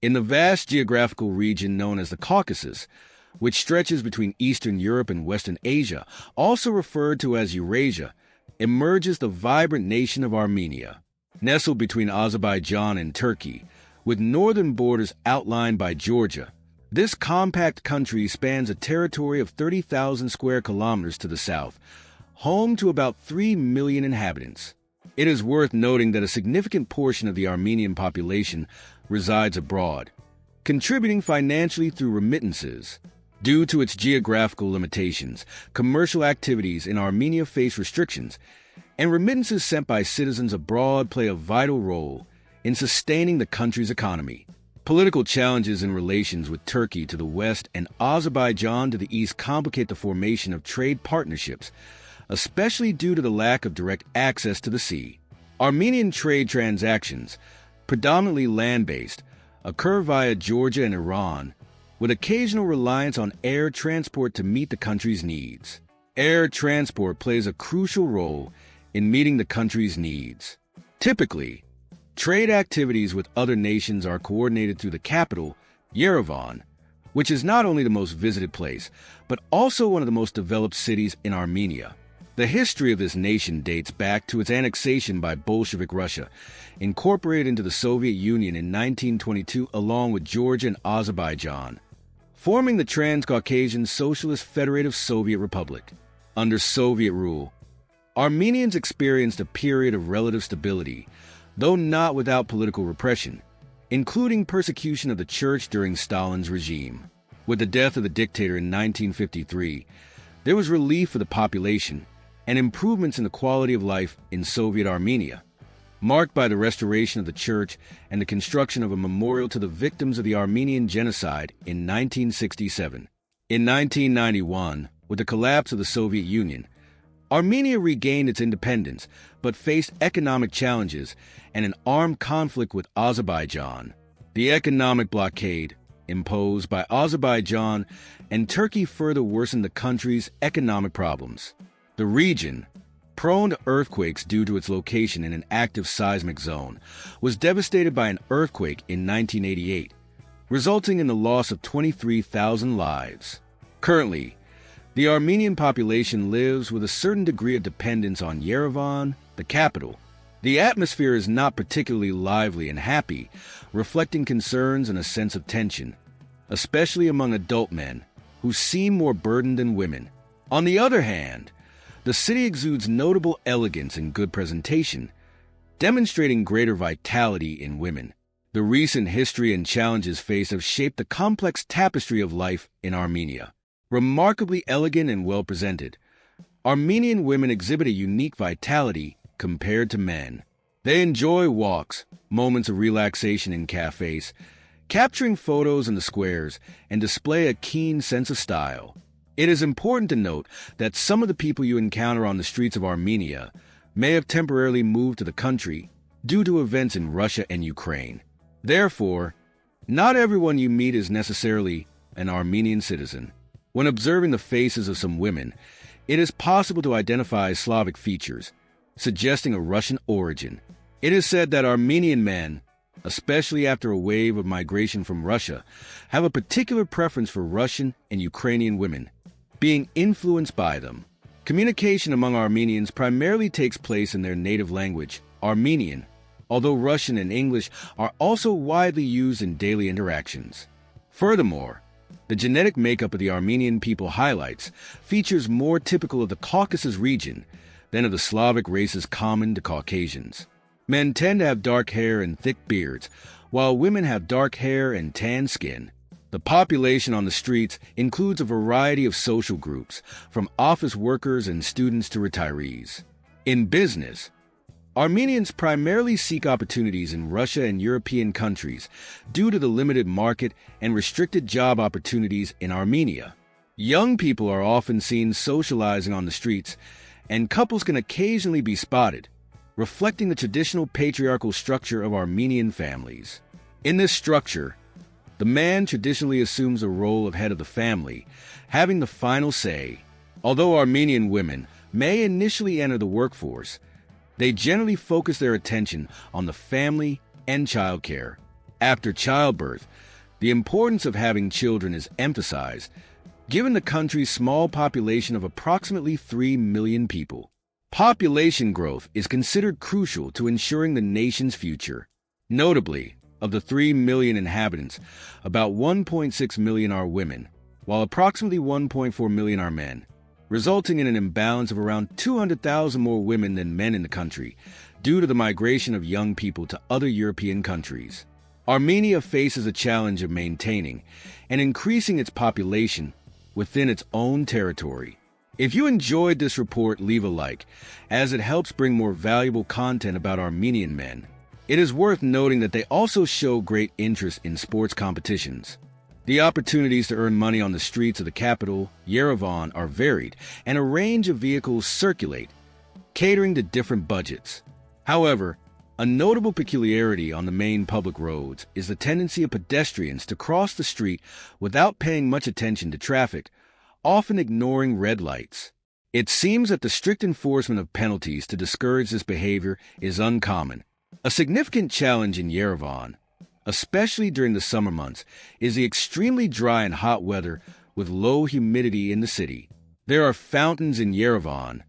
In the vast geographical region known as the Caucasus, which stretches between Eastern Europe and Western Asia, also referred to as Eurasia, emerges the vibrant nation of Armenia. Nestled between Azerbaijan and Turkey, with northern borders outlined by Georgia, this compact country spans a territory of 30,000 square kilometers to the south, home to about 3 million inhabitants. It is worth noting that a significant portion of the Armenian population resides abroad, contributing financially through remittances. Due to its geographical limitations, commercial activities in Armenia face restrictions, and remittances sent by citizens abroad play a vital role in sustaining the country's economy. Political challenges in relations with Turkey to the west and Azerbaijan to the east complicate the formation of trade partnerships, especially due to the lack of direct access to the sea. Armenian trade transactions, predominantly land-based, occur via Georgia and Iran, with occasional reliance on air transport to meet the country's needs. Air transport plays a crucial role in meeting the country's needs. Typically, trade activities with other nations are coordinated through the capital, Yerevan, which is not only the most visited place, but also one of the most developed cities in Armenia. The history of this nation dates back to its annexation by Bolshevik Russia, incorporated into the Soviet Union in 1922 along with Georgia and Azerbaijan, forming the Transcaucasian Socialist Federative Soviet Republic. Under Soviet rule, Armenians experienced a period of relative stability, though not without political repression, including persecution of the church during Stalin's regime. With the death of the dictator in 1953, there was relief for the population and improvements in the quality of life in Soviet Armenia, marked by the restoration of the church and the construction of a memorial to the victims of the Armenian genocide in 1967. In 1991, with the collapse of the Soviet Union, Armenia regained its independence but faced economic challenges and an armed conflict with Azerbaijan. The economic blockade imposed by Azerbaijan and Turkey further worsened the country's economic problems. The region, prone to earthquakes due to its location in an active seismic zone, was devastated by an earthquake in 1988, resulting in the loss of 23,000 lives. Currently, the Armenian population lives with a certain degree of dependence on Yerevan, the capital. The atmosphere is not particularly lively and happy, reflecting concerns and a sense of tension, especially among adult men, who seem more burdened than women. On the other hand, the city exudes notable elegance and good presentation, demonstrating greater vitality in women. The recent history and challenges faced have shaped the complex tapestry of life in Armenia. Remarkably elegant and well-presented, Armenian women exhibit a unique vitality compared to men. They enjoy walks, moments of relaxation in cafes, capturing photos in the squares, and display a keen sense of style. It is important to note that some of the people you encounter on the streets of Armenia may have temporarily moved to the country due to events in Russia and Ukraine. Therefore, not everyone you meet is necessarily an Armenian citizen. When observing the faces of some women, it is possible to identify Slavic features, suggesting a Russian origin. It is said that Armenian men, especially after a wave of migration from Russia, have a particular preference for Russian and Ukrainian women, being influenced by them. Communication among Armenians primarily takes place in their native language, Armenian, although Russian and English are also widely used in daily interactions. Furthermore, the genetic makeup of the Armenian people highlights features more typical of the Caucasus region than of the Slavic races common to Caucasians. Men tend to have dark hair and thick beards, while women have dark hair and tan skin. The population on the streets includes a variety of social groups, from office workers and students to retirees. In business, Armenians primarily seek opportunities in Russia and European countries due to the limited market and restricted job opportunities in Armenia. Young people are often seen socializing on the streets, and couples can occasionally be spotted, reflecting the traditional patriarchal structure of Armenian families. In this structure, the man traditionally assumes the role of head of the family, having the final say. Although Armenian women may initially enter the workforce, they generally focus their attention on the family and childcare. After childbirth, the importance of having children is emphasized, given the country's small population of approximately 3 million people. Population growth is considered crucial to ensuring the nation's future. Notably, of the 3 million inhabitants, about 1.6 million are women, while approximately 1.4 million are men, resulting in an imbalance of around 200,000 more women than men in the country, due to the migration of young people to other European countries. Armenia faces a challenge of maintaining and increasing its population within its own territory. If you enjoyed this report, leave a like, as it helps bring more valuable content about Armenian men. It is worth noting that they also show great interest in sports competitions. The opportunities to earn money on the streets of the capital, Yerevan, are varied, and a range of vehicles circulate, catering to different budgets. However, a notable peculiarity on the main public roads is the tendency of pedestrians to cross the street without paying much attention to traffic, often ignoring red lights. It seems that the strict enforcement of penalties to discourage this behavior is uncommon. A significant challenge in Yerevan, especially during the summer months, is the extremely dry and hot weather with low humidity in the city. There are fountains in Yerevan,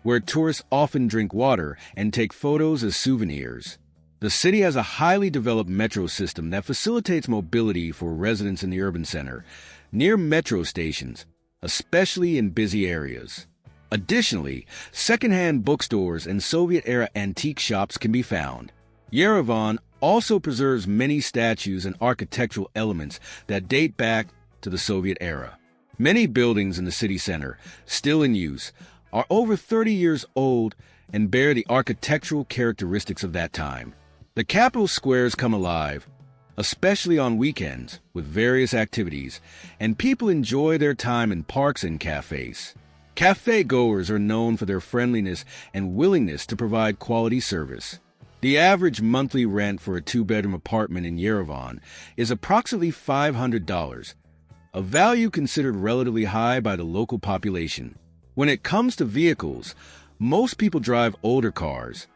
where tourists often drink water and take photos as souvenirs. The city has a highly developed metro system that facilitates mobility for residents in the urban center, near metro stations, especially in busy areas. Additionally, second-hand bookstores and Soviet-era antique shops can be found. Yerevan also preserves many statues and architectural elements that date back to the Soviet era. Many buildings in the city center, still in use, are over 30 years old and bear the architectural characteristics of that time. The capital squares come alive, especially on weekends, with various activities, and people enjoy their time in parks and cafes. Cafe-goers are known for their friendliness and willingness to provide quality service. The average monthly rent for a two-bedroom apartment in Yerevan is approximately $500, a value considered relatively high by the local population. When it comes to vehicles, most people drive older cars,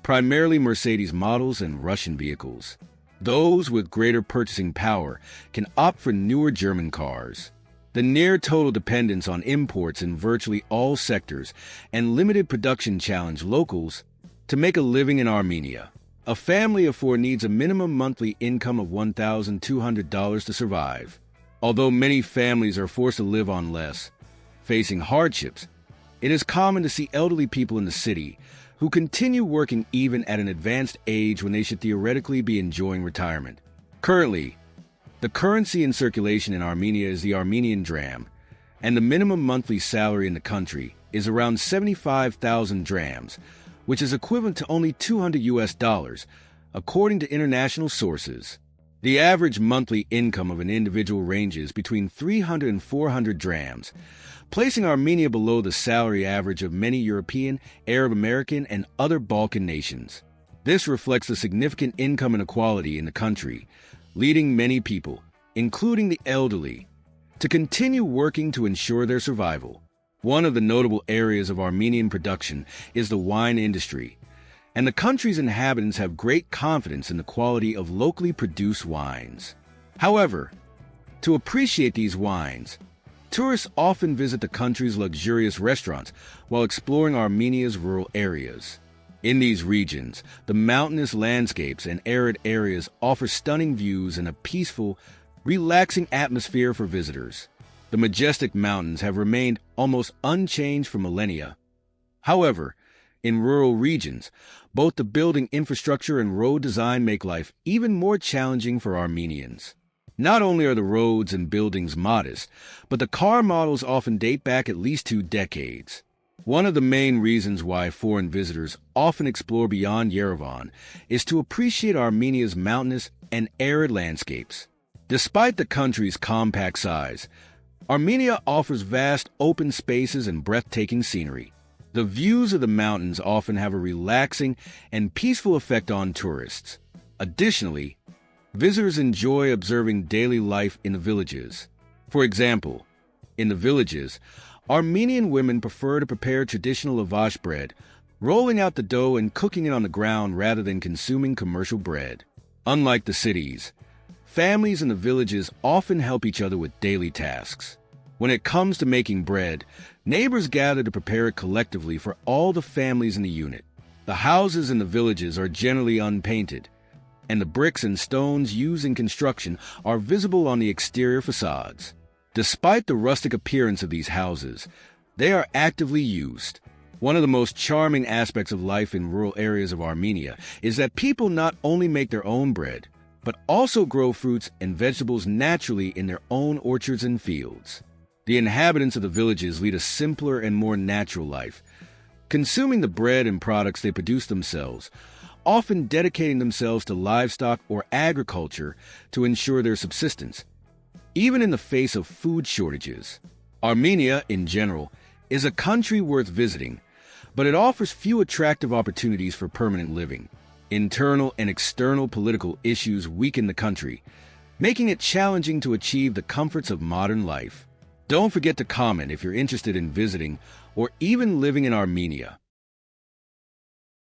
primarily Mercedes models and Russian vehicles. Those with greater purchasing power can opt for newer German cars. The near-total dependence on imports in virtually all sectors and limited production challenge locals to make a living in Armenia. A family of four needs a minimum monthly income of $1,200 to survive. Although many families are forced to live on less, facing hardships, it is common to see elderly people in the city who continue working even at an advanced age when they should theoretically be enjoying retirement. Currently, the currency in circulation in Armenia is the Armenian dram, and the minimum monthly salary in the country is around 75,000 drams, which is equivalent to only $200, according to international sources. The average monthly income of an individual ranges between 300 and 400 drams, placing Armenia below the salary average of many European, Arab American, and other Balkan nations. This reflects the significant income inequality in the country, leading many people, including the elderly, to continue working to ensure their survival. One of the notable areas of Armenian production is the wine industry, and the country's inhabitants have great confidence in the quality of locally produced wines. However, to appreciate these wines, tourists often visit the country's luxurious restaurants while exploring Armenia's rural areas. In these regions, the mountainous landscapes and arid areas offer stunning views and a peaceful, relaxing atmosphere for visitors. The majestic mountains have remained almost unchanged for millennia. However, in rural regions, both the building infrastructure and road design make life even more challenging for Armenians. Not only are the roads and buildings modest, but the car models often date back at least 2 decades. One of the main reasons why foreign visitors often explore beyond Yerevan is to appreciate Armenia's mountainous and arid landscapes. Despite the country's compact size, Armenia offers vast open spaces and breathtaking scenery. The views of the mountains often have a relaxing and peaceful effect on tourists. Additionally, visitors enjoy observing daily life in the villages. For example, in the villages, Armenian women prefer to prepare traditional lavash bread, rolling out the dough and cooking it on the ground rather than consuming commercial bread. Unlike the cities, families in the villages often help each other with daily tasks. When it comes to making bread, neighbors gather to prepare it collectively for all the families in the unit. The houses in the villages are generally unpainted, and the bricks and stones used in construction are visible on the exterior facades. Despite the rustic appearance of these houses, they are actively used. One of the most charming aspects of life in rural areas of Armenia is that people not only make their own bread, but also grow fruits and vegetables naturally in their own orchards and fields. The inhabitants of the villages lead a simpler and more natural life, consuming the bread and products they produce themselves, often dedicating themselves to livestock or agriculture to ensure their subsistence. Even in the face of food shortages, Armenia, in general, is a country worth visiting, but it offers few attractive opportunities for permanent living. Internal and external political issues weaken the country, making it challenging to achieve the comforts of modern life. Don't forget to comment if you're interested in visiting or even living in Armenia.